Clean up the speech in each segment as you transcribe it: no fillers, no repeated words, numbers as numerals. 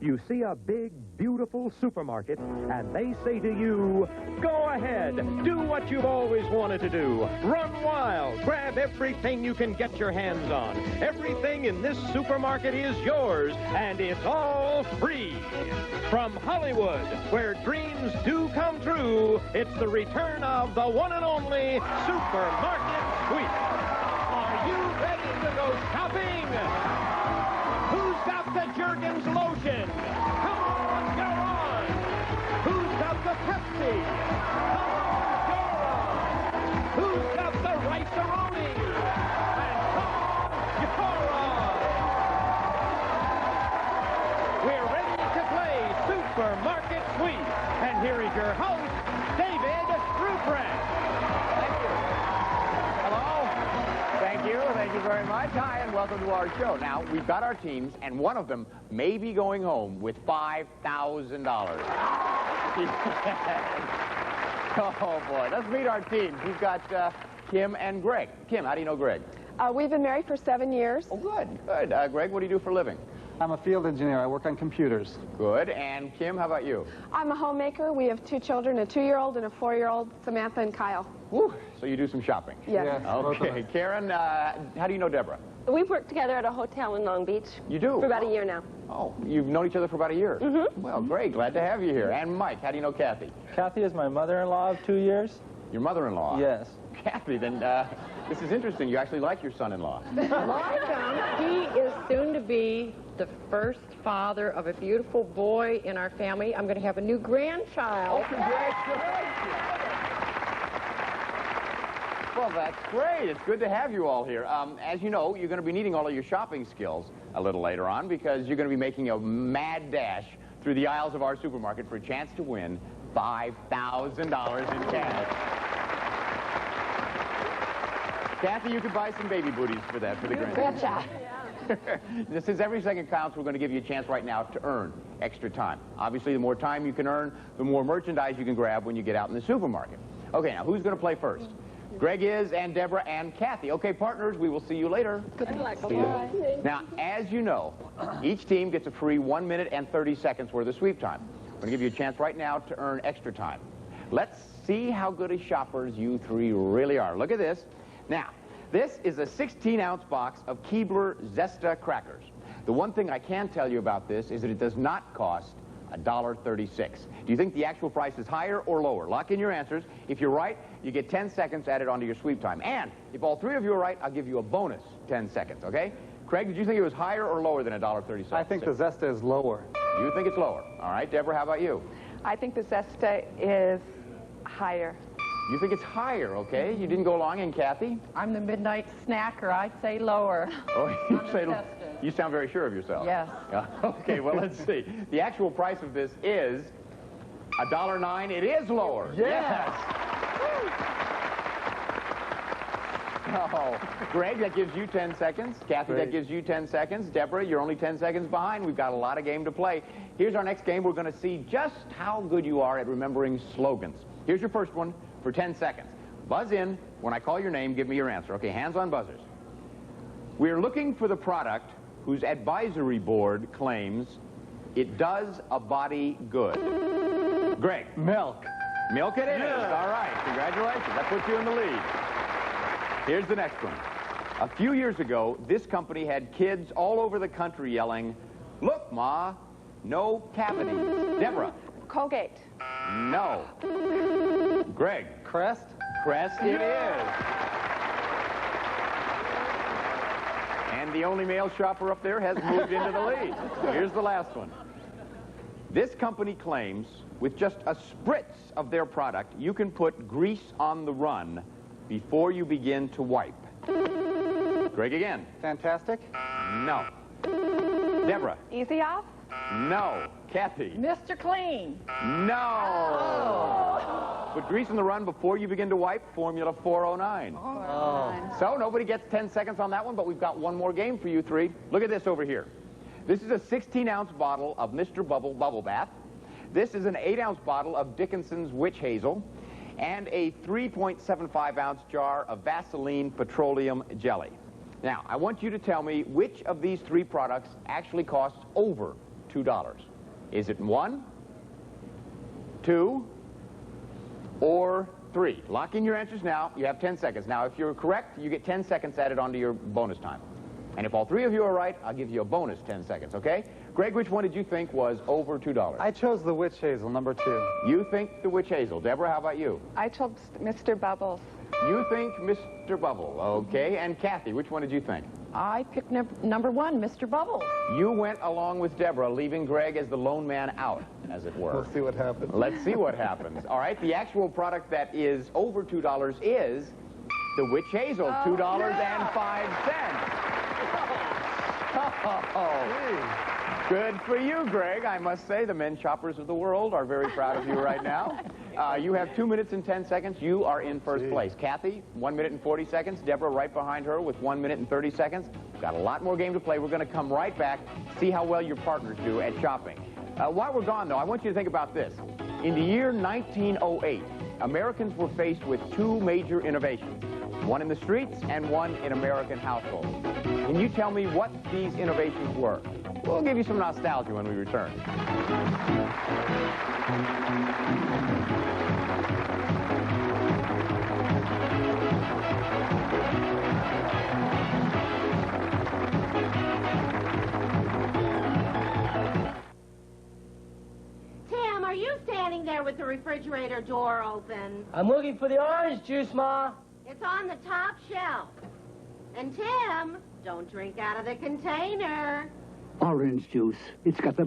You see a big, beautiful supermarket, and they say to you, go ahead, do what you've always wanted to do. Run wild, grab everything you can get your hands on. Everything in this supermarket is yours, and it's all free. From Hollywood, where dreams do come true, it's the return of the one and only Supermarket Sweep. Are you ready to go shopping? Who's got the Jergens lotion? Come on, go on. Who's got the Pepsi? Come on, go on. Who's got the Rice-A-Roni? And come on, you're on. We're ready to play Supermarket Sweep. And here is your host, David Ruprecht. Thank you very much. Hi, and welcome to our show. Now, we've got our teams, and one of them may be going home with $5,000. Oh, boy. Let's meet our teams. We've got Kim and Greg. Kim, how do you know Greg? We've been married for 7 years. Oh, good, good. Greg, what do you do for a living? I'm a field engineer. I work on computers. Good. And Kim, how about you? I'm a homemaker. We have 2 children, a 2-year-old and a 4-year-old, Samantha and Kyle. Whew. So you do some shopping? Yes. Okay. Karen, how do you know Deborah? We've worked together at a hotel in Long Beach. You do? For about a year now. Oh, you've known each other for about a year? Mm-hmm. Well, great. Glad to have you here. And Mike, how do you know Kathy? Kathy is my mother-in-law of 2 years. Your mother-in-law? Yes. Kathy, then this is interesting. You actually like your son-in-law. He is soon to be the first father of a beautiful boy in our family. I'm going to have a new grandchild. Oh, congratulations. Well, that's great. It's good to have you all here. As you know, you're going to be needing all of your shopping skills a little later on because you're going to be making a mad dash through the aisles of our supermarket for a chance to win $5,000 in cash. Kathy, you could buy some baby booties for that, for the grandchild. Since every second counts, we're going to give you a chance right now to earn extra time. Obviously, the more time you can earn, the more merchandise you can grab when you get out in the supermarket. Okay, now, who's going to play first? Greg is, and Deborah, and Kathy. Okay, partners, we will see you later. Good luck. Bye. Now, as you know, each team gets a free 1 minute and 30 seconds worth of sweep time. I'm going to give you a chance right now to earn extra time. Let's see how good as shoppers you three really are. Look at this. Now, this is a 16-ounce box of Keebler Zesta crackers. The one thing I can tell you about this is that it does not cost $1.36. Do you think the actual price is higher or lower? Lock in your answers. If you're right, you get 10 seconds added onto your sweep time. And if all 3 of you are right, I'll give you a bonus 10 seconds, okay? Craig, did you think it was higher or lower than $1.36? I think the Zesta is lower. You think it's lower. All right, Deborah, how about you? I think the Zesta is higher. You think it's higher, okay? You didn't go along, and Kathy? I'm the midnight snacker. I say lower. Oh, you sound very sure of yourself. Yes. Okay, well, let's see. The actual price of this is $1.09. It is lower. Yes. Oh, Greg, that gives you 10 seconds. Kathy, that gives you 10 seconds. Deborah, you're only 10 seconds behind. We've got a lot of game to play. Here's our next game. We're going to see just how good you are at remembering slogans. Here's your first one for 10 seconds. Buzz in. When I call your name, give me your answer. Okay, hands on buzzers. We're looking for the product whose advisory board claims it does a body good. Greg. Milk. Milk it is. All right, congratulations. That puts you in the lead. Here's the next one. A few years ago, this company had kids all over the country yelling, "Look, Ma, no cavities." Deborah. Colgate. No. Greg. Crest. Crest it is. And the only male shopper up there has moved into the lead. Here's the last one. This company claims with just a spritz of their product, you can put grease on the run before you begin to wipe. Greg again. Fantastic. No. Deborah. Easy Off. No. Kathy. Mr. Clean. No. Put grease on the run before you begin to wipe. Formula 409. So nobody gets 10 seconds on that one, but we've got one more game for you three. Look at this over here. This is a 16-ounce bottle of Mr. Bubble Bubble Bath. This is an 8-ounce bottle of Dickinson's Witch Hazel and a 3.75-ounce jar of Vaseline Petroleum Jelly. Now, I want you to tell me which of these 3 products actually costs over $2? Is it 1, 2, or 3? Lock in your answers now. You have 10 seconds. Now, if you're correct, you get 10 seconds added onto your bonus time. And if all 3 of you are right, I'll give you a bonus 10 seconds, okay? Greg, which one did you think was over $2? I chose the witch hazel, number 2. You think the witch hazel. Deborah, how about you? I chose Mr. Bubbles. You think Mr. Bubble, okay? And Kathy, which one did you think? I picked number 1, Mr. Bubbles. You went along with Deborah, leaving Greg as the lone man out, as it were. We'll see what happens. Let's see what happens. All right, the actual product that is over $2 is the witch hazel, $2.05. Oh, good for you, Greg. I must say, the men shoppers of the world are very proud of you right now. You have 2 minutes and 10 seconds. You are in first place. Kathy, 1 minute and 40 seconds. Deborah right behind her with 1 minute and 30 seconds. Got a lot more game to play. We're going to come right back, see how well your partners do at shopping. While we're gone, though, I want you to think about this. In the year 1908, Americans were faced with 2 major innovations. One in the streets and one in American households. Can you tell me what these innovations were? We'll give you some nostalgia when we return. Tim, are you standing there with the refrigerator door open? I'm looking for the orange juice, Ma. It's on the top shelf. And Tim, don't drink out of the container. Orange juice. It's got the...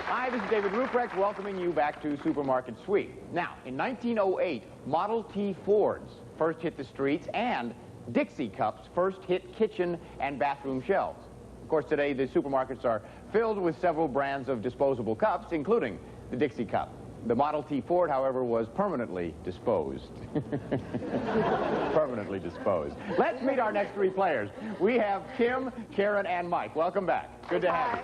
Hi, this is David Ruprecht welcoming you back to Supermarket Sweep. Now, in 1908, Model T Fords first hit the streets, and Dixie cups first hit kitchen and bathroom shelves. Of course, today the supermarkets are filled with several brands of disposable cups, including the Dixie cup. The Model T Ford, however, was permanently disposed. Permanently disposed. Let's meet our next 3 players. We have Kim, Karen, and Mike. Welcome back. Good to have you.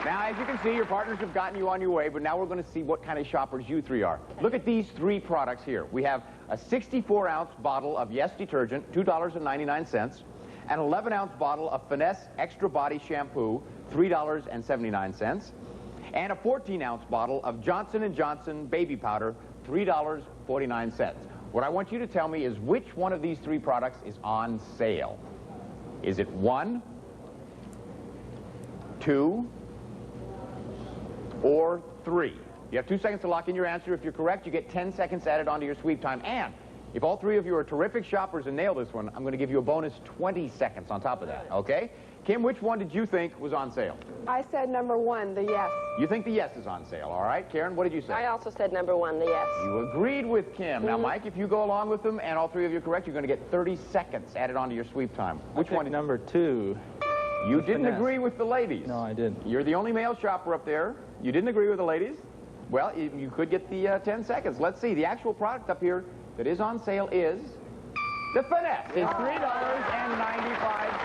Now, as you can see, your partners have gotten you on your way, but now we're going to see what kind of shoppers you 3 are. Look at these 3 products here. We have a 64-ounce bottle of Yes detergent, $2.99, an 11-ounce bottle of Finesse Extra Body Shampoo, $3.79, and a 14-ounce bottle of Johnson & Johnson baby powder, $3.49. What I want you to tell me is which one of these 3 products is on sale. Is it 1, 2, or 3? You have 2 seconds to lock in your answer. If you're correct, you get 10 seconds added onto your sweep time. And if all 3 of you are terrific shoppers and nail this one, I'm going to give you a bonus 20 seconds on top of that, okay? Kim, which one did you think was on sale? I said number 1, the Yes. You think the Yes is on sale, all right? Karen, what did you say? I also said number 1, the Yes. You agreed with Kim. Now, Mike, if you go along with them and all 3 of you are correct, you're going to get 30 seconds added onto your sweep time. Which one? Number 2. You didn't Finesse. agree with the ladies. No, I didn't. You're the only male shopper up there. You didn't agree with the ladies. Well, you could get the 10 seconds. Let's see. The actual product up here that is on sale is the Finesse. It's $3.95.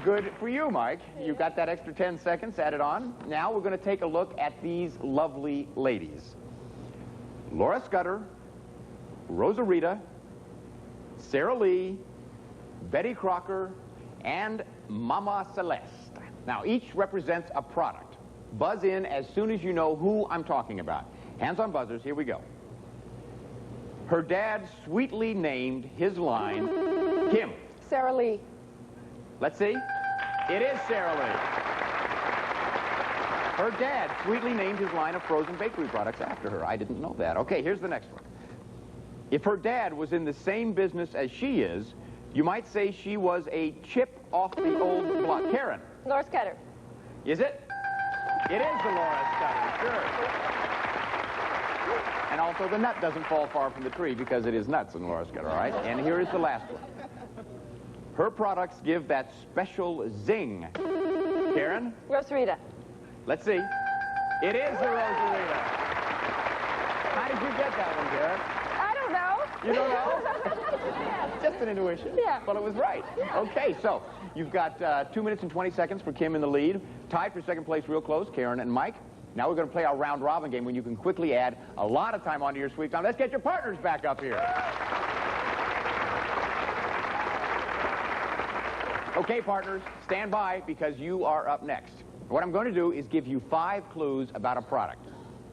Good for you, Mike. You got that extra 10 seconds added on. Now we're going to take a look at these lovely ladies. Laura Scudder, Rosarita, Sara Lee, Betty Crocker, and Mama Celeste. Now, each represents a product. Buzz in as soon as you know who I'm talking about. Hands on buzzers, here we go. Her dad sweetly named his line, Kim. Sara Lee. Let's see. It is Sara Lee. Her dad sweetly named his line of frozen bakery products after her. I didn't know that. Okay, here's the next one. If her dad was in the same business as she is, you might say she was a chip off the old block. Karen. Laura Scudder. Is it? It is the Laura Scudder, sure. And also, the nut doesn't fall far from the tree because it is nuts in Laura Scudder, all right? And here is the last one. Her products give that special zing. Karen? Rosarita. Let's see. It is the Rosarita. How did you get that one, Karen? I don't know. You don't know? Just an intuition. Yeah. Well, it was right. Okay, so you've got 2 minutes and 20 seconds for Kim in the lead. Tied for second place real close, Karen and Mike. Now we're going to play our round robin game when you can quickly add a lot of time onto your sweep time. Let's get your partners back up here. Okay, partners, stand by because you are up next. What I'm going to do is give you 5 clues about a product.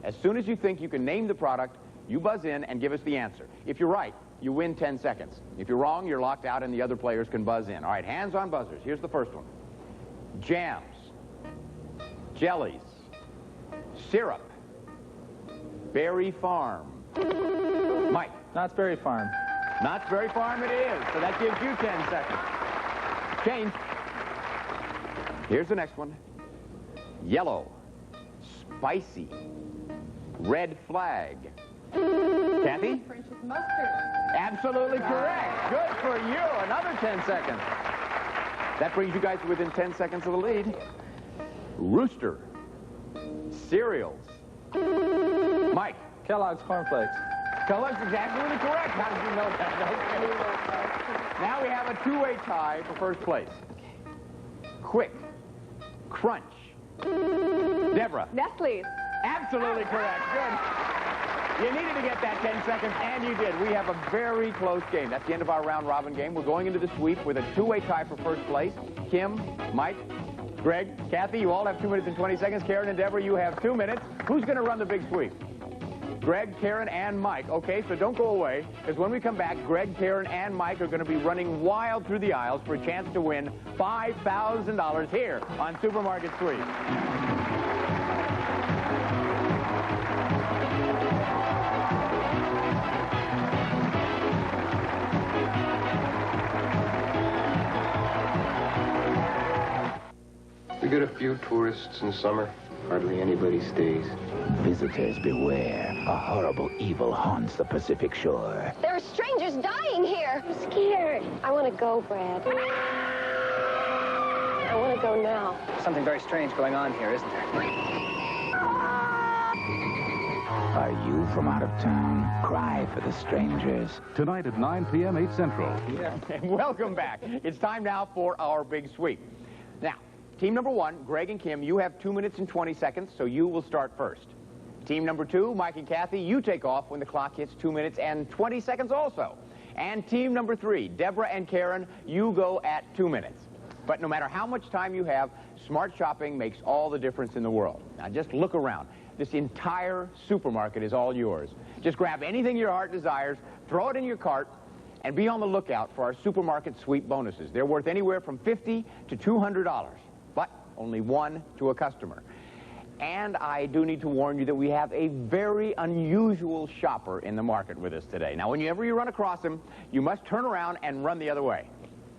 As soon as you think you can name the product, you buzz in and give us the answer. If you're right, you win 10 seconds. If you're wrong, you're locked out and the other players can buzz in. All right, hands on buzzers. Here's the first one. Jams, jellies, syrup, Berry Farm. Mike. Knott's Berry Farm. Knott's Berry Farm it is. So that gives you 10 seconds. James. Here's the next one. Yellow, spicy, red flag. Kathy? French's mustard. Absolutely correct. Good for you. Another 10 seconds. That brings you guys within 10 seconds of the lead. Rooster. Cereals. Mike. Kellogg's Corn Flakes. Kellogg's exactly correct. How did you know that? Okay. Now we have a two-way tie for first place. Quick. Crunch. Deborah. Nestle's. Absolutely correct. Good. You needed to get that 10 seconds, and you did. We have a very close game. That's the end of our round robin game. We're going into the sweep with a two-way tie for first place. Kim, Mike, Greg, Kathy, you all have 2 minutes and 20 seconds. Karen and Deborah, you have 2 minutes. Who's going to run the big sweep? Greg, Karen, and Mike. Okay, so don't go away, because when we come back, Greg, Karen, and Mike are going to be running wild through the aisles for a chance to win $5,000 here on Supermarket Sweep. We get a few tourists in summer. Hardly anybody stays. Visitors beware. A horrible evil haunts the Pacific shore. There are strangers dying here. I'm scared. I want to go, Brad. I want to go now. Something very strange going on here, isn't there? Are you from out of town? Cry for the strangers. Tonight at 9 p.m., 8 Central. And welcome back. It's time now for our big sweep. Now, team number 1, Greg and Kim, you have 2 minutes and 20 seconds, so you will start first. Team number 2, Mike and Kathy, you take off when the clock hits 2 minutes and 20 seconds also. And team number 3, Deborah and Karen, you go at 2 minutes. But no matter how much time you have, smart shopping makes all the difference in the world. Now just look around. This entire supermarket is all yours. Just grab anything your heart desires, throw it in your cart, and be on the lookout for our supermarket sweep bonuses. They're worth anywhere from $50 to $200, but only one to a customer. And I do need to warn you that we have a very unusual shopper in the market with us today. Now, whenever you run across him, you must turn around and run the other way.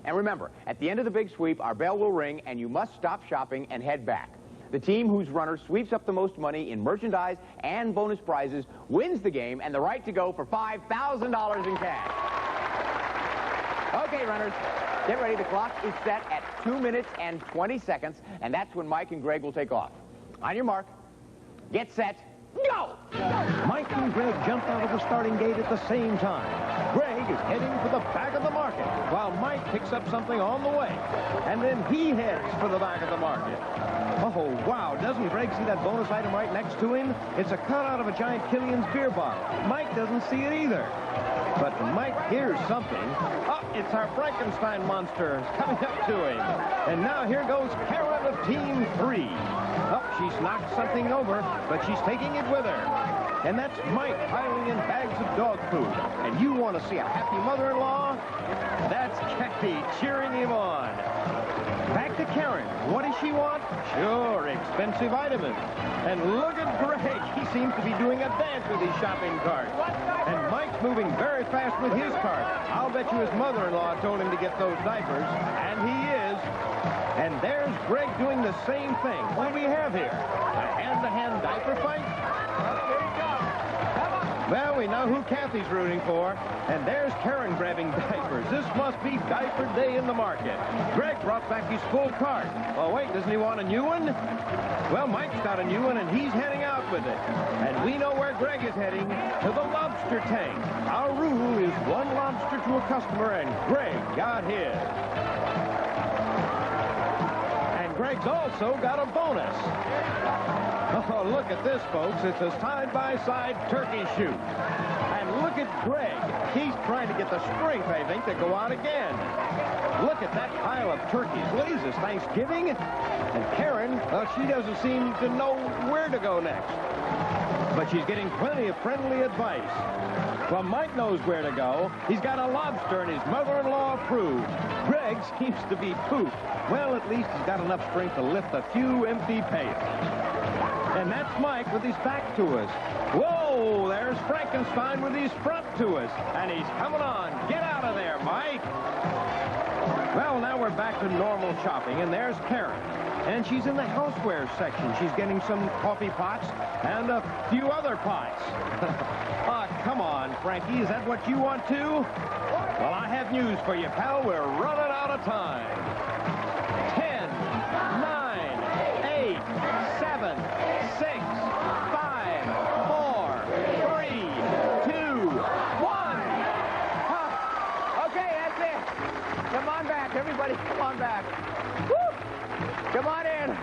And remember, at the end of the big sweep, our bell will ring, and you must stop shopping and head back. The team whose runner sweeps up the most money in merchandise and bonus prizes wins the game and the right to go for $5,000 in cash. Okay, runners, get ready. The clock is set at 2 minutes and 20 seconds, and that's when Mike and Greg will take off. On your mark, get set, go! Mike and Greg jump out of the starting gate at the same time. Greg is heading for the back of the market, while Mike picks up something on the way. And then he heads for the back of the market. Oh, wow, doesn't Greg see that bonus item right next to him? It's a cutout of a giant Killian's beer bottle. Mike doesn't see it either. But Mike hears something. Oh, it's our Frankenstein monster coming up to him. And now here goes Karen of Team 3. Oh, she's knocked something over, but she's taking it with her. And that's Mike piling in bags of dog food. And you want to see a happy mother-in-law? That's Kathy cheering him on. Back to Karen. What does she want? Sure, expensive vitamins. And look at Greg. He seems to be doing a dance with his shopping cart. And Mike's moving very fast with his cart. I'll bet you his mother-in-law told him to get those diapers. And he is. And there's Greg doing the same thing. What do we have here? A hand-to-hand diaper fight? Well, we know who Kathy's rooting for. And there's Karen grabbing diapers. This must be diaper day in the market. Greg brought back his full cart. Oh, wait, doesn't he want a new one? Well, Mike's got a new one, and he's heading out with it. And we know where Greg is heading, to the lobster tank. Our rule is one lobster to a customer, and Greg got his. Greg's also got a bonus. Oh, look at this, folks. It's a side-by-side turkey shoot. And look at Greg. He's trying to get the strength, I think, to go out again. Look at that pile of turkeys. What is this, Thanksgiving? And Karen, she doesn't seem to know where to go next. But she's getting plenty of friendly advice. Well, Mike knows where to go. He's got a lobster, and his mother-in-law approves. Greg seems to be pooped. Well, at least he's got enough strength to lift a few empty pails. And that's Mike with his back to us. Whoa, there's Frankenstein with his front to us. And he's coming on. Get out of there, Mike. Well, now we're back to normal shopping, and there's Karen. And she's in the houseware section. She's getting some coffee pots and a few other pots. Come on, Frankie. Is that what you want too? Well, I have news for you, pal. We're running out of time. 10, 9, 8, 7, 6, 5, 4, 3, 2, 1. Okay, that's it. Come on back, everybody. Come on back. Woo! Come on in.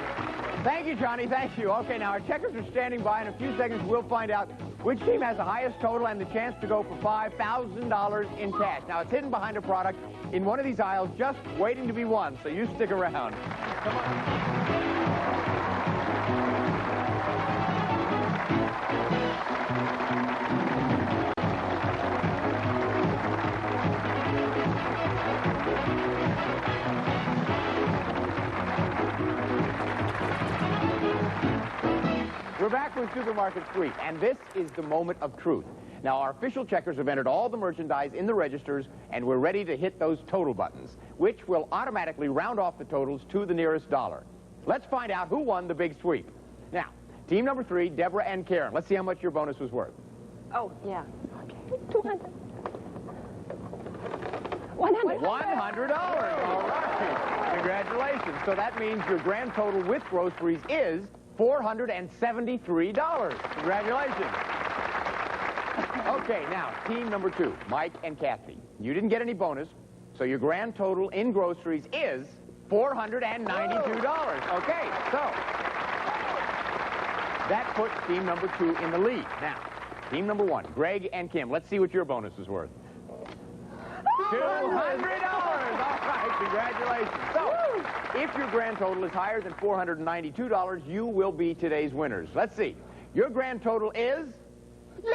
Thank you, Johnny. Thank you. Okay, now our checkers are standing by. In a few seconds, we'll find out which team has the highest total and the chance to go for $5,000 in cash. Now, it's hidden behind a product in one of these aisles just waiting to be won, so you stick around. Come on. We're back with Supermarket Sweep, and this is the moment of truth. Now, our official checkers have entered all the merchandise in the registers, and we're ready to hit those total buttons, which will automatically round off the totals to the nearest dollar. Let's find out who won the big sweep. Now, team number 3, Deborah and Karen. Let's see how much your bonus was worth. Oh, yeah. Okay, 200. $100. All right. Congratulations. So that means your grand total with groceries is $473. Congratulations. Okay, now, team number 2, Mike and Kathy. You didn't get any bonus, so your grand total in groceries is $492. Okay, so that puts team number 2 in the lead. Now, team number 1, Greg and Kim. Let's see what your bonus is worth. $200. All right, congratulations. So, if your grand total is higher than $492, you will be today's winners. Let's see. Your grand total is $919.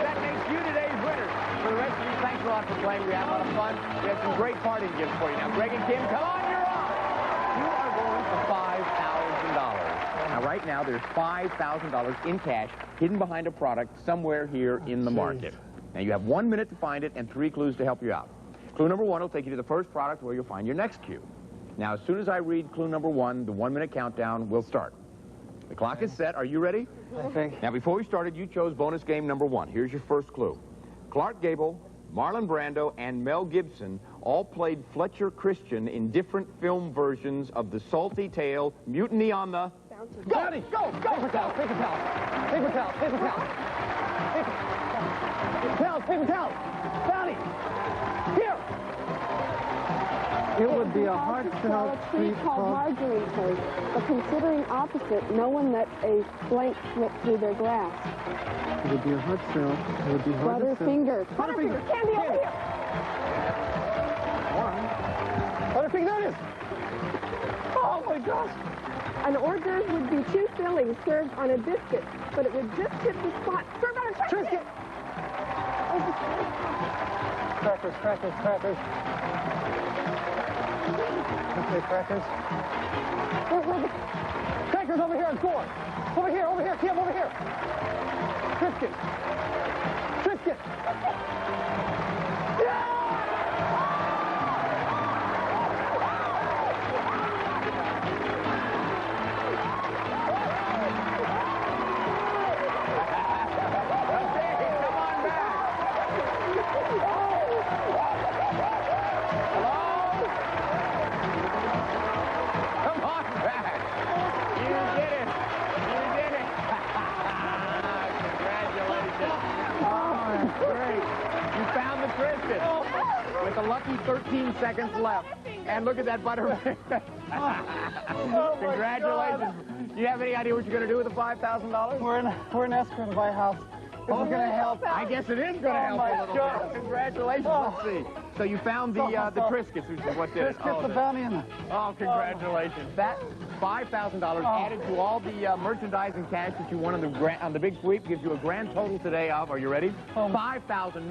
That makes you today's winners. For the rest of you, thanks a lot for playing. We had a lot of fun. We had some great parting gifts for you. Now, Greg and Kim, come on, you're on. You are going for $5,000. Now, right now, there's $5,000 in cash hidden behind a product somewhere here in the market. Now, you have 1 minute to find it and 3 clues to help you out. Clue number 1 will take you to the first product where you'll find your next cue. Now, as soon as I read clue number 1, the 1 minute countdown will start. The clock is set. Are you ready? I think. Now, before we started, you chose bonus game number 1. Here's your first clue. Clark Gable, Marlon Brando, and Mel Gibson all played Fletcher Christian in different film versions of The Salty Tale, Mutiny on the... Go! Go! Go! Paper towel! Paper towel! Paper towel! Paper towel! Paper towel! Paper towel! Bounty! Here! It would be a hard sell tree called Marjorie tree, but considering opposite, no one lets a blank slip through their glass. It would be a hard sell. It would be hard to sell. Butterfingers. Butterfingers. Candy over here. Butterfinger, there it is! Oh my gosh! An hors d'oeuvre would be 2 fillings served on a biscuit, but it would just hit the spot. Serve on a Triscuit! Crackers, crackers, crackers. Okay, crackers. Crackers over here on 4. Over here, Kim, over here. Triscuit. Triscuit. With a lucky 13 seconds left. And look at that butter. Congratulations. Do you have any idea what you're going to do with the $5,000? We're in escrow to buy a house. Is it going to help? I guess it is going to help a little bit. Congratulations. Let's see. So you found the Triscuits, which is what did it? Triscuits, the bounty and the... Oh, congratulations. That $5,000 added to all the merchandise and cash that you won on the big sweep gives you a grand total today of, are you ready? $5,991.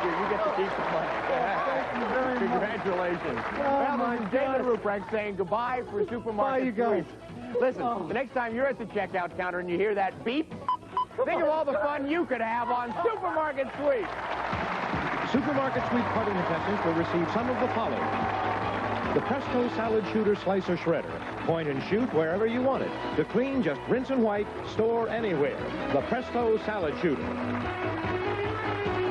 You get to keep the money. Thank you very much. Congratulations. Well, this is David Ruprecht saying goodbye for Supermarket Sweep. Listen, the next time you're at the checkout counter and you hear that beep, think of all the fun you could have on Supermarket Sweep. Supermarket Sweep cutting contestants will receive some of the following. The Presto Salad Shooter Slicer Shredder. Point and shoot wherever you want it. To clean, just rinse and wipe. Store anywhere. The Presto Salad Shooter.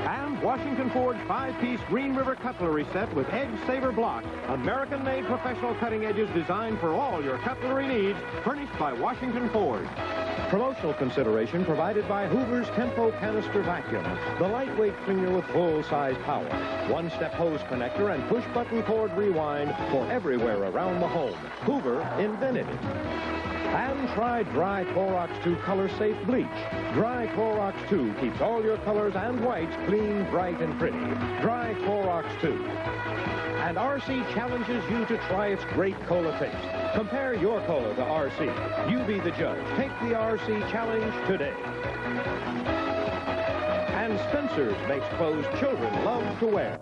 And Washington Ford's 5-piece Green River cutlery set with Edge Saver block. American-made professional cutting edges designed for all your cutlery needs. Furnished by Washington Ford. Promotional consideration provided by Hoover's Tempo Canister Vacuum. The lightweight cleaner with full-size power. One-step hose connector and push-button cord rewind for everywhere around the home. Hoover invented it. And try Dry Clorox 2 Color Safe Bleach. Dry Clorox 2 keeps all your colors and whites clean, bright, and pretty. Dry Clorox 2. And RC challenges you to try its great cola taste. Compare your cola to RC. You be the judge. Take the RC challenge today. And Spencer's makes clothes children love to wear.